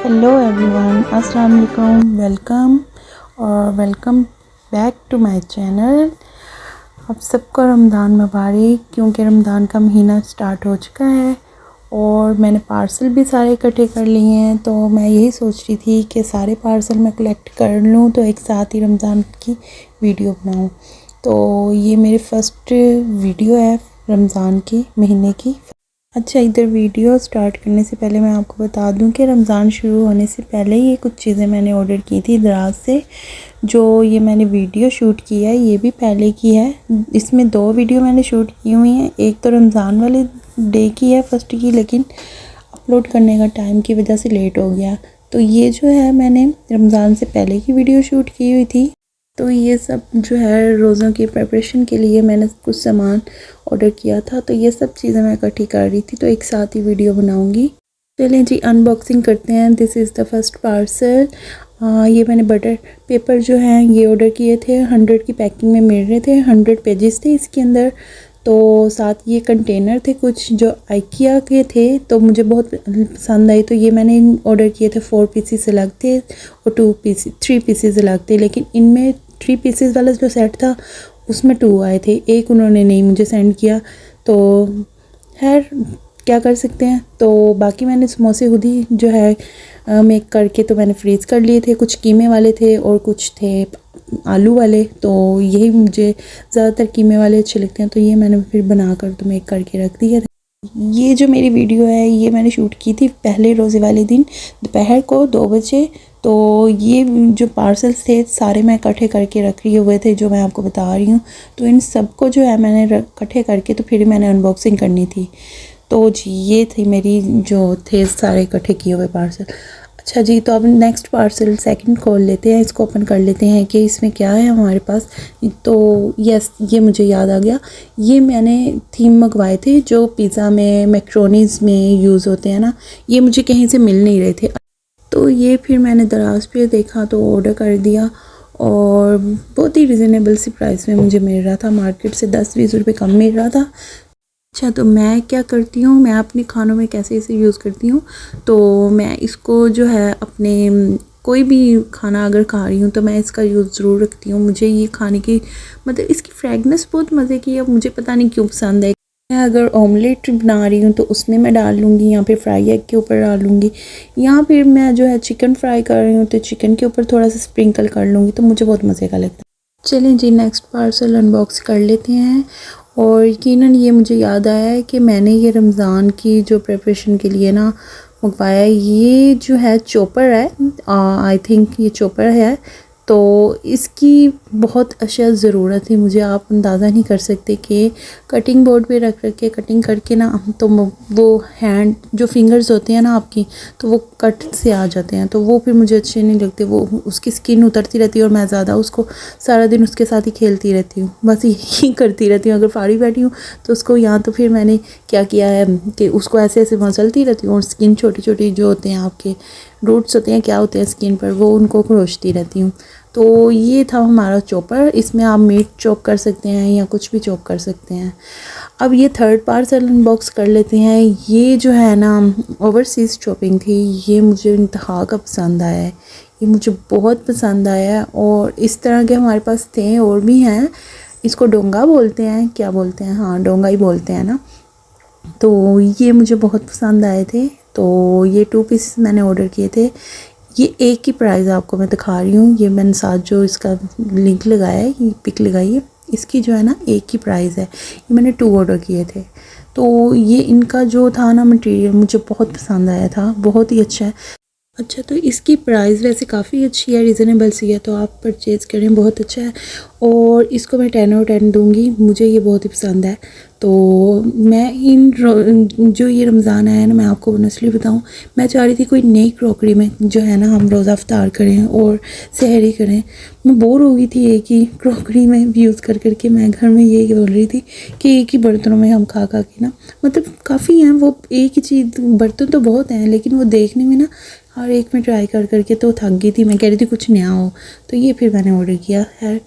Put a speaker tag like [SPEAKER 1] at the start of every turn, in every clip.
[SPEAKER 1] Hello everyone, अस्सलाम वालेकुम, welcome back to my channel. आप सबको रमज़ान मुबारक, क्योंकि रमज़ान का महीना स्टार्ट हो चुका है और मैंने पार्सल भी सारे इकट्ठे कर लिए हैं। तो मैं यही सोच रही थी कि सारे पार्सल मैं कलेक्ट कर लूँ तो एक साथ ही रमज़ान की वीडियो बनाऊँ। तो ये मेरी फ़र्स्ट वीडियो है रमज़ान के महीने की। अच्छा, इधर वीडियो स्टार्ट करने से पहले मैं आपको बता दूं कि रमज़ान शुरू होने से पहले ये कुछ चीज़ें मैंने ऑर्डर की थी दराज से। जो ये मैंने वीडियो शूट किया है ये भी पहले की है। इसमें 2 वीडियो मैंने शूट की हुई हैं। एक तो रमज़ान वाले डे की है फर्स्ट की, लेकिन अपलोड करने का टाइम की वजह से लेट हो गया। तो ये जो है मैंने रमज़ान से पहले की वीडियो शूट की हुई थी। तो ये सब जो है रोज़ों की प्रिपरेशन के लिए मैंने कुछ सामान ऑर्डर किया था, तो ये सब चीज़ें मैं इकट्ठी कर रही थी, तो एक साथ ही वीडियो बनाऊंगी। चलें जी, अनबॉक्सिंग करते हैं। This is the first parcel. ये मैंने बटर पेपर जो है ये ऑर्डर किए थे। 100 की पैकिंग में मिल रहे थे, 100 पेजेस थे इसके अंदर। तो साथ ये कंटेनर थे कुछ जो आइकिया के थे, तो मुझे बहुत पसंद आई। तो ये मैंने ऑर्डर किए थे। 4 पीसेस अलग थे और 3 पीसेस अलग थे, लेकिन इनमें 3 पीसेस वाला जो सेट था उसमें 2 आए थे, एक उन्होंने नहीं मुझे सेंड किया। तो खैर क्या कर सकते हैं। तो बाकी मैंने समोसे खुद ही जो है मेक करके तो मैंने फ्रीज़ कर लिए थे। कुछ कीमे वाले थे और कुछ थे आलू वाले, तो यही मुझे ज़्यादातर कीमे वाले अच्छे लगते हैं, तो ये मैंने फिर बना कर तो मेक करके रख दिया था। ये जो मेरी वीडियो है ये मैंने शूट की थी पहले रोज़े वाले दिन दोपहर को 2 बजे। तो ये जो पार्सल्स थे सारे मैं इकट्ठे करके रख लिए हुए थे जो मैं आपको बता रही हूँ। तो इन सबको जो है मैंने इकट्ठे करके तो फिर मैंने अनबॉक्सिंग करनी थी। तो जी ये थी मेरी जो थे सारे इकट्ठे किए हुए पार्सल। अच्छा जी, तो अब नेक्स्ट पार्सल सेकंड खोल लेते हैं, इसको ओपन कर लेते हैं कि इसमें क्या है हमारे पास। तो यस, ये मुझे याद आ गया, ये मैंने थीम मंगवाए थे जो पिज़्ज़ा में मैक्रोनीज़ में यूज़ होते हैं ना, ये मुझे कहीं से मिल नहीं रहे थे। तो ये फिर मैंने दराज पे देखा तो ऑर्डर कर दिया और बहुत ही रिजनेबल सी प्राइस में मुझे मिल रहा था। मार्केट से 10-20 रुपये कम मिल रहा था। अच्छा, तो मैं क्या करती हूँ, मैं अपने खानों में कैसे इसे यूज़ करती हूँ। तो मैं इसको जो है अपने कोई भी खाना अगर खा रही हूँ तो मैं इसका यूज़ ज़रूर रखती हूँ। मुझे ये खाने की मतलब इसकी फ्रेगनेंस बहुत मज़े की है, मुझे पता नहीं क्यों पसंद है। मैं अगर ऑमलेट बना रही हूँ तो उसमें मैं डाल लूँगी, या फिर फ्राई एग के ऊपर डाल लूँगी, या फिर मैं जो है चिकन फ्राई कर रही हूँ तो चिकन के ऊपर थोड़ा सा स्प्रिंकल कर लूँगी, तो मुझे बहुत मज़े का लगता है। चलें जी, नेक्स्ट पार्सल अनबॉक्स कर लेते हैं। और यकीनन ये मुझे याद आया है कि मैंने ये रमज़ान की जो प्रिपरेशन के लिए ना मंगवाया, ये जो है चॉपर है। आई थिंक ये चॉपर है। तो इसकी बहुत अशद ज़रूरत थी मुझे, आप अंदाज़ा नहीं कर सकते कि कटिंग बोर्ड पे रख के कटिंग करके ना, तो वो हैंड जो फिंगर्स होते हैं ना आपकी, तो वो कट से आ जाते हैं, तो वो फिर मुझे अच्छे नहीं लगते। वो उसकी स्किन उतरती रहती है और मैं ज़्यादा उसको सारा दिन उसके साथ ही खेलती रहती हूँ, बस यही करती रहती हूँ। अगर फाड़ी बैठी हूँ तो उसको यहाँ, तो फिर मैंने क्या किया है कि उसको ऐसे ऐसे मसलती रहती हूँ और स्किन छोटी छोटी जो होते हैं आपके रूट्स होते हैं, क्या होते हैं स्किन पर, वो उनको खरोचती रहती हूँ। तो ये था हमारा चॉपर। इसमें आप मीट चॉप कर सकते हैं या कुछ भी चॉप कर सकते हैं। अब ये थर्ड पार्सल अनबॉक्स कर लेते हैं। ये जो है ना ओवरसीज़ चॉपिंग थी, ये मुझे इंतहा का पसंद आया है, ये मुझे बहुत पसंद आया है। और इस तरह के हमारे पास थे और भी हैं। इसको डोंगा बोलते हैं, क्या बोलते हैं, हाँ डोंगा ही बोलते हैं ना। तो ये मुझे बहुत पसंद आए थे। तो ये 2 पीस मैंने ऑर्डर किए थे। ये एक की प्राइस आपको मैं दिखा रही हूँ, ये मैंने साथ जो इसका लिंक लगाया है, ये पिक लगाई है, इसकी जो है ना एक की प्राइस है। ये मैंने 2 ऑर्डर किए थे। तो ये इनका जो था ना मटेरियल मुझे बहुत पसंद आया था, बहुत ही अच्छा है। अच्छा, तो इसकी प्राइस वैसे काफ़ी अच्छी है, रिजनेबल सी है, तो आप परचेज़ करें, बहुत अच्छा है। और इसको मैं 10 और 10 दूँगी, मुझे ये बहुत ही पसंद है। तो मैं जो ये रमज़ान आया है ना, मैं आपको ऑनेस्टली बताऊँ, मैं चाह रही थी कोई नई क्रॉकरी में जो है ना हम रोज़ा इफ्तार करें और सहरी करें। मैं बोर हो गई थी एक ही क्रॉकरी में यूज़ करके। मैं घर में यही बोल रही थी कि एक ही बर्तनों में हम खा के ना, मतलब काफ़ी हैं वो, एक ही चीज़, बर्तन तो बहुत हैं लेकिन वो देखने में ना हर एक में ट्राई करके तो थक गई थी। मैं कह रही थी कुछ नया हो, तो ये फिर मैंने ऑर्डर किया है।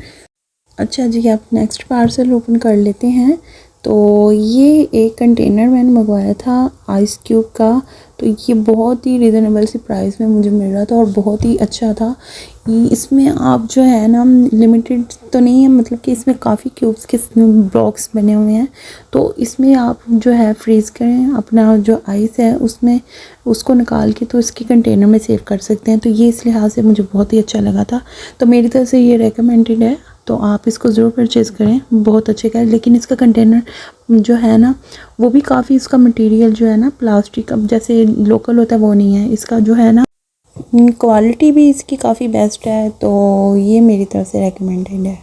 [SPEAKER 1] अच्छा जी, आप नेक्स्ट पार्सल ओपन कर लेते हैं। तो ये एक कंटेनर मैंने मंगवाया था आइस क्यूब का। तो ये बहुत ही रिजनेबल सी प्राइस में मुझे मिल रहा था और बहुत ही अच्छा था। इसमें आप जो है ना, लिमिटेड तो नहीं है, मतलब कि इसमें काफ़ी क्यूब्स के ब्लॉक्स बने हुए हैं। तो इसमें आप जो है फ्रीज़ करें अपना जो आइस है उसमें, उसको निकाल के तो इसके कंटेनर में सेव कर सकते हैं। तो ये इस लिहाज से मुझे बहुत ही अच्छा लगा था, तो मेरी तरफ से ये रेकमेंडेड है। तो आप इसको ज़रूर परचेज़ करें, बहुत अच्छे का है। लेकिन इसका कंटेनर जो है ना, वो भी काफ़ी, इसका मटेरियल जो है ना प्लास्टिक अब जैसे लोकल होता है वो नहीं है। इसका जो है ना क्वालिटी भी इसकी काफ़ी बेस्ट है। तो ये मेरी तरफ से रेकमेंडेड है।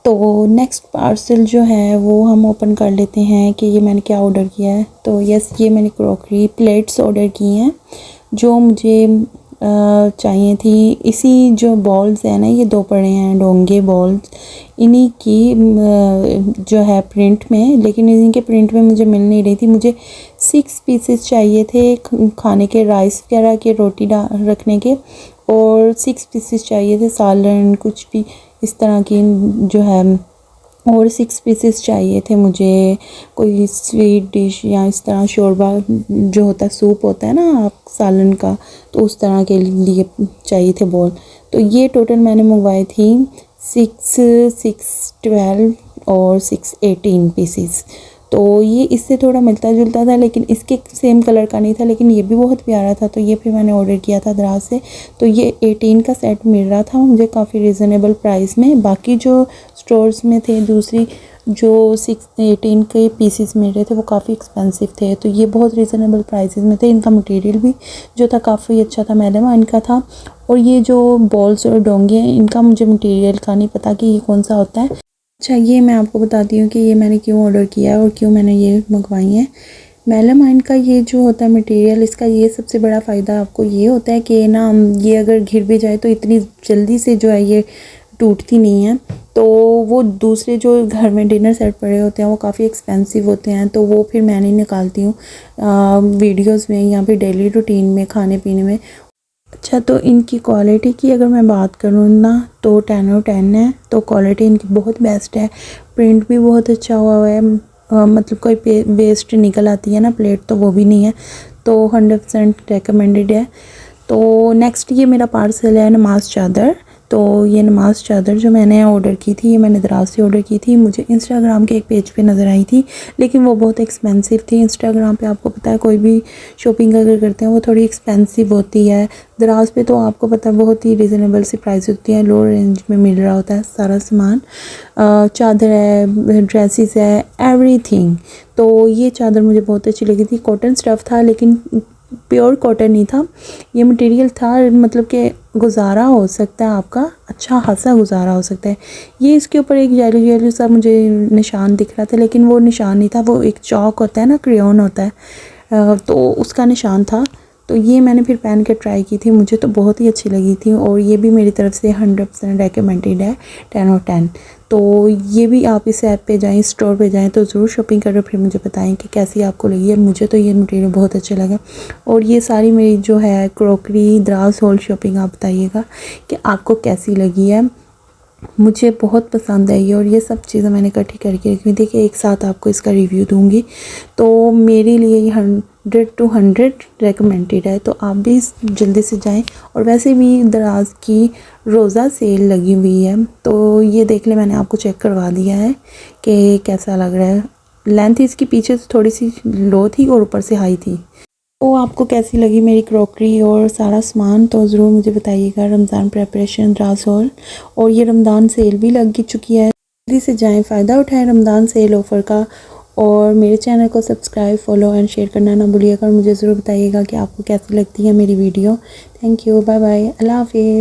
[SPEAKER 1] तो नेक्स्ट पार्सल जो है वो हम ओपन कर लेते हैं कि ये मैंने क्या ऑर्डर किया है। तो यस, ये मैंने क्रॉकरी प्लेट्स ऑर्डर की हैं जो मुझे चाहिए थी। इसी जो बॉल्स है ना, ये 2 पड़े हैं डोंगे बॉल्स, इन्हीं की जो है प्रिंट में, लेकिन इनके प्रिंट में मुझे मिल नहीं रही थी। मुझे 6 पीसेस चाहिए थे खाने के, राइस वगैरह के, रोटी रखने के, और 6 पीसेस चाहिए थे सालन कुछ भी इस तरह की जो है, और 6 पीसेस चाहिए थे मुझे कोई स्वीट डिश या इस तरह शोरबा जो होता है, सूप होता है ना आप सालन का, तो उस तरह के लिए चाहिए थे बॉल। तो ये टोटल मैंने मंगवाई थी 6 12 और 6 18 पीसेस। तो ये इससे थोड़ा मिलता जुलता था, लेकिन इसके सेम कलर का नहीं था, लेकिन ये भी बहुत प्यारा था। तो ये फिर मैंने ऑर्डर किया था दराज से। तो ये 18 का सेट मिल रहा था मुझे काफ़ी रिजनेबल प्राइस में। बाकी जो स्टोर्स में थे दूसरी जो 18 के पीसेस मिल रहे थे वो काफ़ी एक्सपेंसिव थे। तो ये बहुत रिजनेबल प्राइसेस में थे। इनका मटेरियल भी जो था काफ़ी अच्छा था, मैलमा इनका था। और ये जो बॉल्स और डोंगे हैं, इनका मुझे मटेरियल का नहीं पता कि ये कौन सा होता है। अच्छा, ये मैं आपको बताती हूँ कि ये मैंने क्यों ऑर्डर किया है और क्यों मैंने ये मंगवाई है। मेलामाइन का ये जो होता है मटेरियल, इसका ये सबसे बड़ा फ़ायदा आपको ये होता है कि ना, ये अगर घिर भी जाए तो इतनी जल्दी से जो है ये टूटती नहीं है। तो वो दूसरे जो घर में डिनर सेट पड़े होते हैं वो काफ़ी एक्सपेंसिव होते हैं, तो वो फिर मैं नहीं निकालती हूँ वीडियोस में या फिर डेली रूटीन में खाने पीने में। अच्छा, तो इनकी क्वालिटी की अगर मैं बात करूँ ना, तो 10 और 10 है। तो क्वालिटी इनकी बहुत बेस्ट है, प्रिंट भी बहुत अच्छा हुआ है। मतलब कोई वेस्ट निकल आती है ना प्लेट, तो वो भी नहीं है। तो 100% रेकमेंडेड है। तो नेक्स्ट ये मेरा पार्सल है नमाज चादर। तो ये नमाज चादर जो मैंने ऑर्डर की थी, ये मैंने दराज से ऑर्डर की थी। मुझे इंस्टाग्राम के एक पेज पे नज़र आई थी, लेकिन वो बहुत एक्सपेंसिव थी। इंस्टाग्राम पे आपको पता है कोई भी शॉपिंग अगर करते हैं वो थोड़ी एक्सपेंसिव होती है। दराज पे तो आपको पता है बहुत ही रिजनेबल सी प्राइस होती है, लो रेंज में मिल रहा होता है सारा सामान। चादर है, ड्रेसेस है, एवरीथिंग। तो ये चादर मुझे बहुत अच्छी लगी थी। कॉटन स्टफ़ था, लेकिन प्योर कॉटन नहीं था। ये मटेरियल था मतलब कि गुजारा हो सकता है आपका, अच्छा खासा गुजारा हो सकता है। ये इसके ऊपर एक येलो सा मुझे निशान दिख रहा था, लेकिन वो निशान नहीं था, वो एक चॉक होता है ना, क्रेयॉन होता है, तो उसका निशान था। तो ये मैंने फिर पहन के ट्राई की थी, मुझे तो बहुत ही अच्छी लगी थी। और ये भी मेरी तरफ से 100% रेकमेंडेड है, 10 और 10। तो ये भी आप इस ऐप पे जाएं, स्टोर पे जाएं, तो ज़रूर शॉपिंग करो, फिर मुझे बताएं कि कैसी आपको लगी है। मुझे तो ये मटेरियल बहुत अच्छा लगा। और ये सारी मेरी जो है क्रॉकरी दराज हॉल शॉपिंग, आप बताइएगा कि आपको कैसी लगी है। मुझे बहुत पसंद आई और ये सब चीज़ें मैंने इकट्ठी करके रखी थी कि एक साथ आपको इसका रिव्यू दूंगी। तो मेरे लिए ये 100 to 100 रेकमेंडेड है। तो आप भी जल्दी से जाएं। और वैसे भी दराज की रोज़ा सेल लगी हुई है, तो ये देख ले, मैंने आपको चेक करवा दिया है कि कैसा लग रहा है। लेंथ इसकी पीछे से थोड़ी सी लो थी और ऊपर से हाई थी। तो आपको कैसी लगी मेरी क्रॉकरी और सारा सामान, तो ज़रूर मुझे बताइएगा। रमज़ान प्रेपरेशन दराज हॉल, और ये रमज़ान सेल भी लग चुकी है, जल्दी से जाएं, फ़ायदा उठाएं रमज़ान सेल ऑफ़र का। और मेरे चैनल को सब्सक्राइब, फॉलो एंड शेयर करना ना भूलिएगा। और मुझे ज़रूर बताइएगा कि आपको कैसी लगती है मेरी video. Thank you, bye bye, अल्लाह हाफिज़।